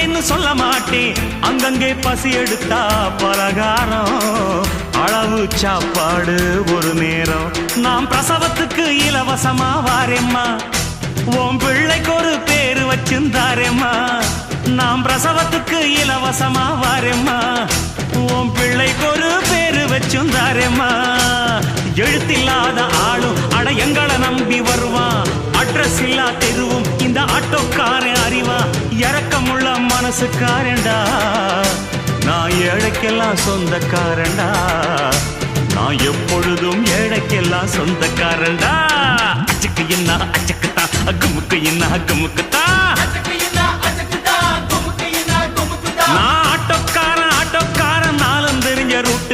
இல்லைன்னு சொல்ல மாட்டேன். அங்கங்கே பசி எடுத்தா பலகாரம், அளவு சாப்பாடு ஒரு நேரம். நாம் பிரசவத்துக்கு இலவசமா வாரேம்மா, உன் பிள்ளைக்கு ஒரு பேரு வச்சிருந்தாரேம்மா. நாம் பிரசவத்துக்கு இலவசமா வாரேம்மா, உன் பிள்ளைக்கு ஒரு பேரு வச்சிருந்தாரேம்மா. எழுத்தில்லாத ஆளும் அட எங்களை நம்பி வருவான், அட்ரஸ் இல்லா தெருவும் இந்த ஆட்டோக்காரன் அறிவா. இறக்கமுள்ள மனசுக்காரண்டா, நான் ஏழைக்கெல்லாம் சொந்தக்காரண்டா, நான் எப்பொழுதும் ஏழைக்கெல்லாம் சொந்தக்காரண்டா. அச்சுக்கு என்ன அச்சுக்குத்தா, அக்குமுக்கு என்ன அக்குமுக்குத்தா. நான் ஆட்டோக்காரன் ஆட்டோக்காரன், நாளும் தெரிஞ்ச ரூட்டு